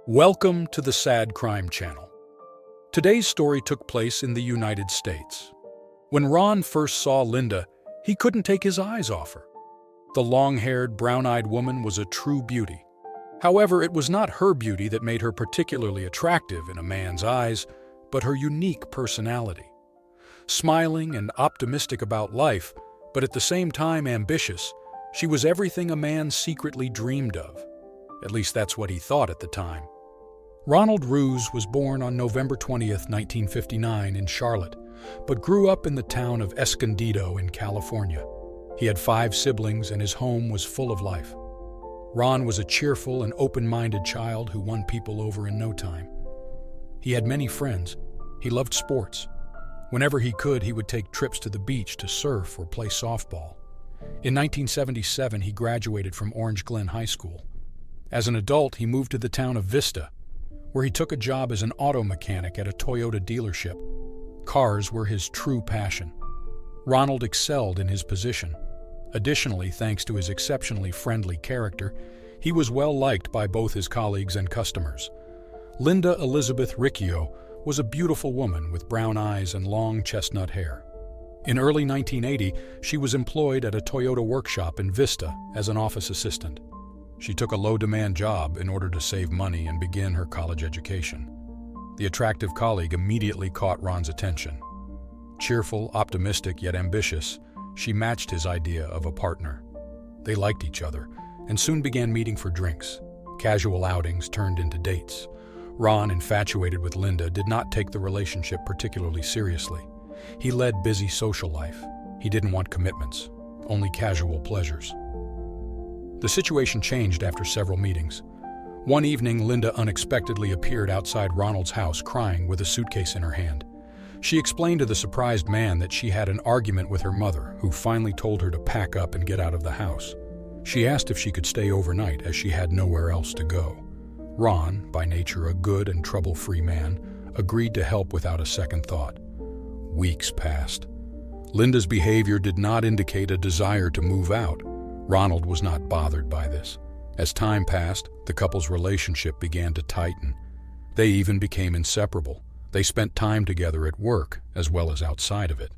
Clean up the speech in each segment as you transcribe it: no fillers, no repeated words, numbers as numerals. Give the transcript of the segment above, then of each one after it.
Welcome to the Sad Crime Channel. Today's story took place in the United States. When Ron first saw Linda, he couldn't take his eyes off her. The long-haired, brown-eyed woman was a true beauty. However, it was not her beauty that made her particularly attractive in a man's eyes, but her unique personality. Smiling and optimistic about life, but at the same time ambitious, she was everything a man secretly dreamed of. At least that's what he thought at the time. Ronald Ruse was born on November 20th, 1959 in Charlotte, but grew up in the town of Escondido in California. He had 5 siblings and his home was full of life. Ron was a cheerful and open-minded child who won people over in no time. He had many friends. He loved sports. Whenever he could, he would take trips to the beach to surf or play softball. In 1977, he graduated from Orange Glen High School. As an adult, he moved to the town of Vista, where he took a job as an auto mechanic at a Toyota dealership. Cars were his true passion. Ronald excelled in his position. Additionally, thanks to his exceptionally friendly character, he was well liked by both his colleagues and customers. Linda Elizabeth Ricchio was a beautiful woman with brown eyes and long chestnut hair. In early 1980, she was employed at a Toyota workshop in Vista as an office assistant. She took a low-demand job in order to save money and begin her college education. The attractive colleague immediately caught Ron's attention. Cheerful, optimistic, yet ambitious, she matched his idea of a partner. They liked each other and soon began meeting for drinks. Casual outings turned into dates. Ron, infatuated with Linda, did not take the relationship particularly seriously. He led busy social life. He didn't want commitments, only casual pleasures. The situation changed after several meetings. One evening, Linda unexpectedly appeared outside Ronald's house crying with a suitcase in her hand. She explained to the surprised man that she had an argument with her mother, who finally told her to pack up and get out of the house. She asked if she could stay overnight as she had nowhere else to go. Ron, by nature a good and trouble-free man, agreed to help without a second thought. Weeks passed. Linda's behavior did not indicate a desire to move out. Ronald was not bothered by this. As time passed, the couple's relationship began to tighten. They even became inseparable. They spent time together at work as well as outside of it.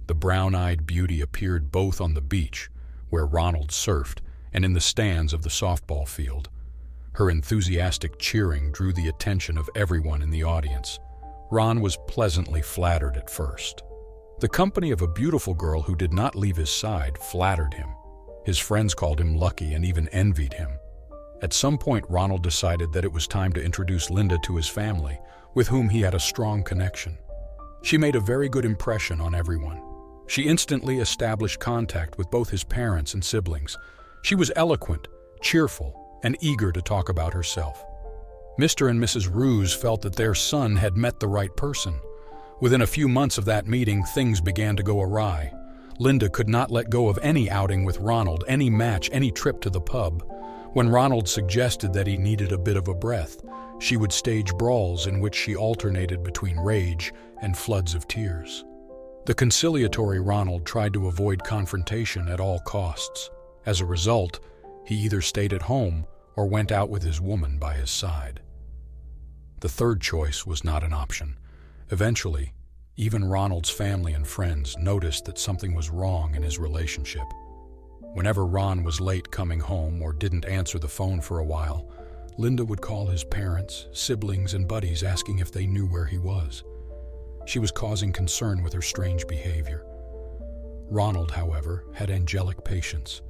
The brown-eyed beauty appeared both on the beach, where Ronald surfed, and in the stands of the softball field. Her enthusiastic cheering drew the attention of everyone in the audience. Ron was pleasantly flattered at first. The company of a beautiful girl who did not leave his side flattered him. His friends called him lucky and even envied him. At some point, Ronald decided that it was time to introduce Linda to his family, with whom he had a strong connection. She made a very good impression on everyone. She instantly established contact with both his parents and siblings. She was eloquent, cheerful, and eager to talk about herself. Mr. and Mrs. Ruse felt that their son had met the right person. Within a few months of that meeting, things began to go awry. Linda could not let go of any outing with Ronald, any match, any trip to the pub. When Ronald suggested that he needed a bit of a breath, she would stage brawls in which she alternated between rage and floods of tears. The conciliatory Ronald tried to avoid confrontation at all costs. As a result, he either stayed at home or went out with his woman by his side. The third choice was not an option. Eventually, even Ronald's family and friends noticed that something was wrong in his relationship. Whenever Ron was late coming home or didn't answer the phone for a while, Linda would call his parents, siblings, and buddies asking if they knew where he was. She was causing concern with her strange behavior. Ronald, however, had angelic patience.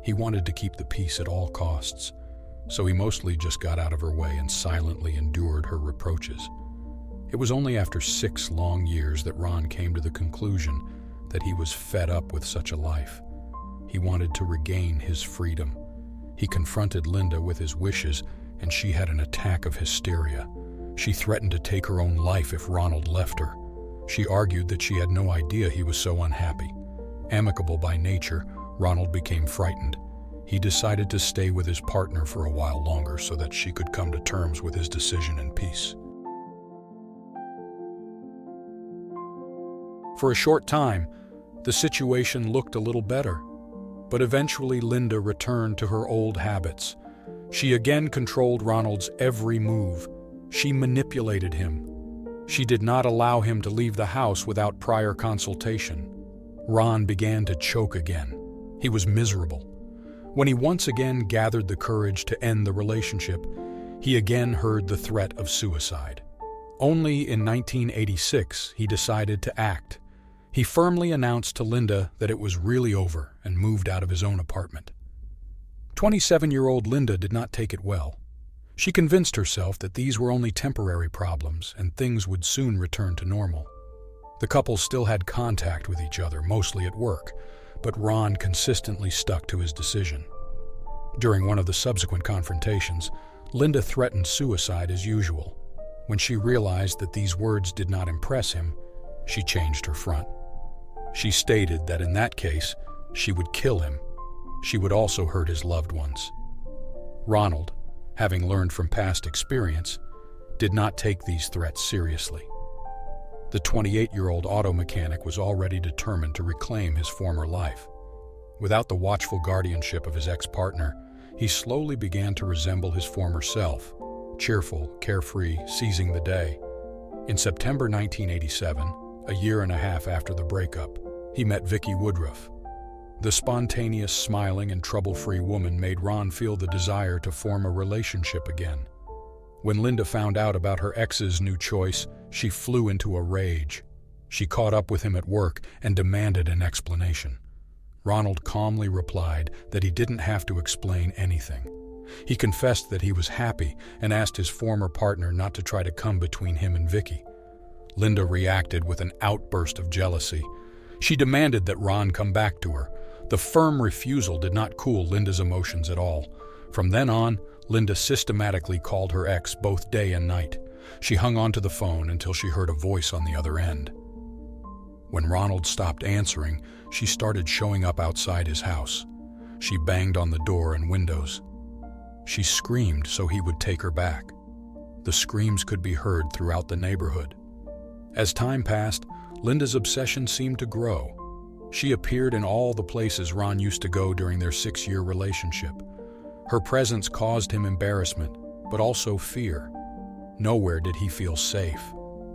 He wanted to keep the peace at all costs, so he mostly just got out of her way and silently endured her reproaches. It was only after 6 long years that Ron came to the conclusion that he was fed up with such a life. He wanted to regain his freedom. He confronted Linda with his wishes, and she had an attack of hysteria. She threatened to take her own life if Ronald left her. She argued that she had no idea he was so unhappy. Amicable by nature, Ronald became frightened. He decided to stay with his partner for a while longer so that she could come to terms with his decision in peace. For a short time, the situation looked a little better, but eventually Linda returned to her old habits. She again controlled Ronald's every move. She manipulated him. She did not allow him to leave the house without prior consultation. Ron began to choke again. He was miserable. When he once again gathered the courage to end the relationship, he again heard the threat of suicide. Only in 1986 he decided to act. He firmly announced to Linda that it was really over and moved out of his own apartment. 27-year-old Linda did not take it well. She convinced herself that these were only temporary problems and things would soon return to normal. The couple still had contact with each other, mostly at work, but Ron consistently stuck to his decision. During one of the subsequent confrontations, Linda threatened suicide as usual. When she realized that these words did not impress him, she changed her front. She stated that in that case, she would kill him. She would also hurt his loved ones. Ronald, having learned from past experience, did not take these threats seriously. The 28-year-old auto mechanic was already determined to reclaim his former life. Without the watchful guardianship of his ex-partner, he slowly began to resemble his former self, cheerful, carefree, seizing the day. In September 1987, a year and a half after the breakup, he met Vicki Woodruff. The spontaneous, smiling, and trouble-free woman made Ron feel the desire to form a relationship again. When Linda found out about her ex's new choice, she flew into a rage. She caught up with him at work and demanded an explanation. Ronald calmly replied that he didn't have to explain anything. He confessed that he was happy and asked his former partner not to try to come between him and Vicki. Linda reacted with an outburst of jealousy. She demanded that Ron come back to her. The firm refusal did not cool Linda's emotions at all. From then on, Linda systematically called her ex both day and night. She hung onto the phone until she heard a voice on the other end. When Ronald stopped answering, she started showing up outside his house. She banged on the door and windows. She screamed so he would take her back. The screams could be heard throughout the neighborhood. As time passed, Linda's obsession seemed to grow. She appeared in all the places Ron used to go during their 6-year relationship. Her presence caused him embarrassment, but also fear. Nowhere did he feel safe,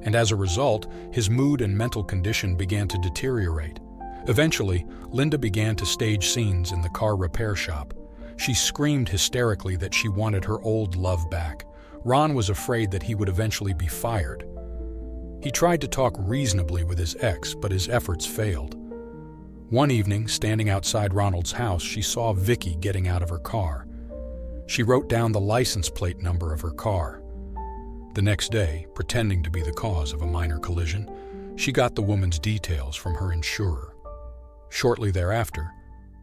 and as a result, his mood and mental condition began to deteriorate. Eventually, Linda began to stage scenes in the car repair shop. She screamed hysterically that she wanted her old love back. Ron was afraid that he would eventually be fired. He tried to talk reasonably with his ex, but his efforts failed. One evening, standing outside Ronald's house, she saw Vicki getting out of her car. She wrote down the license plate number of her car. The next day, pretending to be the cause of a minor collision, she got the woman's details from her insurer. Shortly thereafter,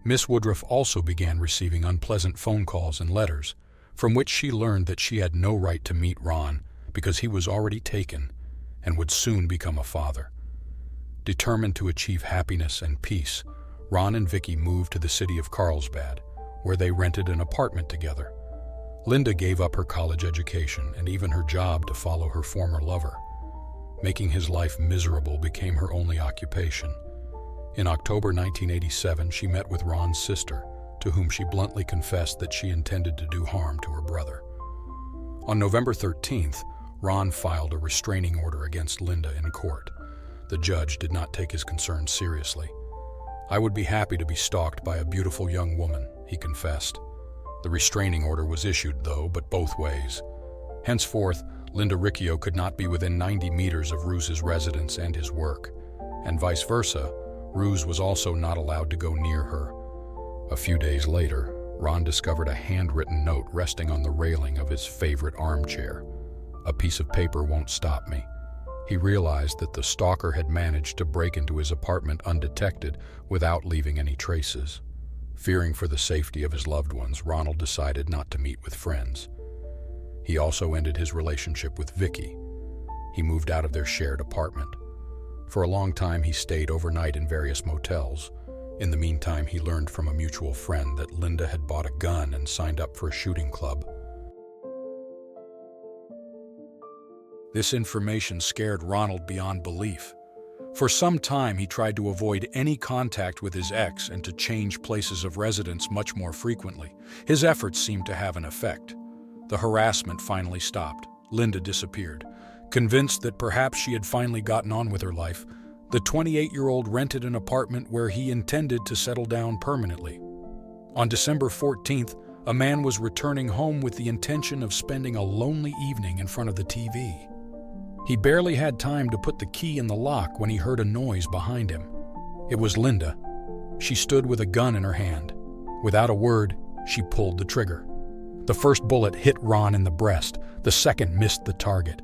Miss Woodruff also began receiving unpleasant phone calls and letters, from which she learned that she had no right to meet Ron because he was already taken and would soon become a father. Determined to achieve happiness and peace, Ron and Vicki moved to the city of Carlsbad, where they rented an apartment together. Linda gave up her college education and even her job to follow her former lover. Making his life miserable became her only occupation. In October 1987, she met with Ron's sister, to whom she bluntly confessed that she intended to do harm to her brother. On November 13th, Ron filed a restraining order against Linda in court. The judge did not take his concerns seriously. "I would be happy to be stalked by a beautiful young woman," he confessed. The restraining order was issued, though, but both ways. Henceforth, Linda Ricchio could not be within 90 meters of Ruse's residence and his work, and vice versa. Ruse was also not allowed to go near her. A few days later, Ron discovered a handwritten note resting on the railing of his favorite armchair. "A piece of paper won't stop me." He realized that the stalker had managed to break into his apartment undetected without leaving any traces. Fearing for the safety of his loved ones, Ronald decided not to meet with friends. He also ended his relationship with Vicki. He moved out of their shared apartment. For a long time, he stayed overnight in various motels. In the meantime, he learned from a mutual friend that Linda had bought a gun and signed up for a shooting club. This information scared Ronald beyond belief. For some time, he tried to avoid any contact with his ex and to change places of residence much more frequently. His efforts seemed to have an effect. The harassment finally stopped. Linda disappeared. Convinced that perhaps she had finally gotten on with her life, the 28-year-old rented an apartment where he intended to settle down permanently. On December 14th, a man was returning home with the intention of spending a lonely evening in front of the TV. He barely had time to put the key in the lock when he heard a noise behind him. It was Linda. She stood with a gun in her hand. Without a word, she pulled the trigger. The first bullet hit Ron in the breast. The second missed the target.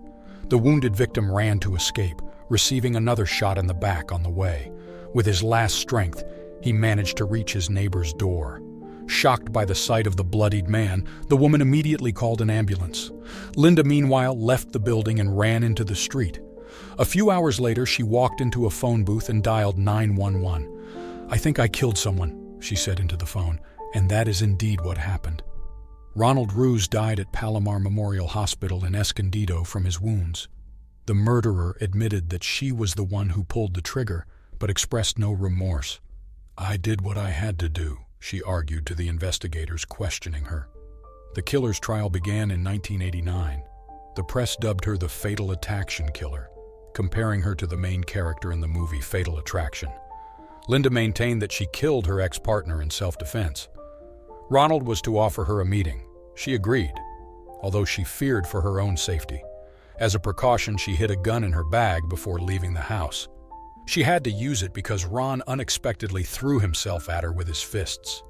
The wounded victim ran to escape, receiving another shot in the back on the way. With his last strength, he managed to reach his neighbor's door. Shocked by the sight of the bloodied man, the woman immediately called an ambulance. Linda, meanwhile, left the building and ran into the street. A few hours later, she walked into a phone booth and dialed 911. "I think I killed someone," she said into the phone, and that is indeed what happened. Ronald Ruse died at Palomar Memorial Hospital in Escondido from his wounds. The murderer admitted that she was the one who pulled the trigger, but expressed no remorse. "I did what I had to do," she argued to the investigators questioning her. The killer's trial began in 1989. The press dubbed her the Fatal Attraction Killer, comparing her to the main character in the movie Fatal Attraction. Linda maintained that she killed her ex-partner in self-defense. Ronald was to offer her a meeting. She agreed, although she feared for her own safety. As a precaution, she hid a gun in her bag before leaving the house. She had to use it because Ron unexpectedly threw himself at her with his fists.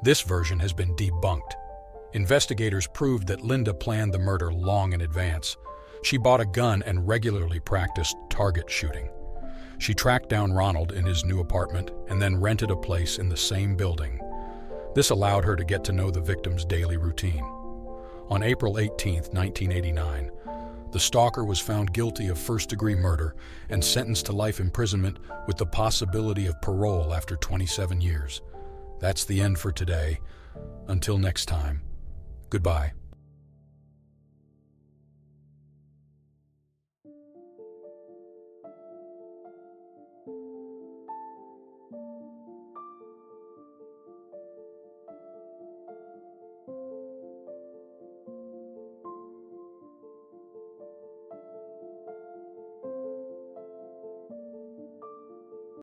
This version has been debunked. Investigators proved that Linda planned the murder long in advance. She bought a gun and regularly practiced target shooting. She tracked down Ronald in his new apartment and then rented a place in the same building. This allowed her to get to know the victim's daily routine. On April 18, 1989, the stalker was found guilty of first-degree murder and sentenced to life imprisonment with the possibility of parole after 27 years. That's the end for today. Until next time, goodbye.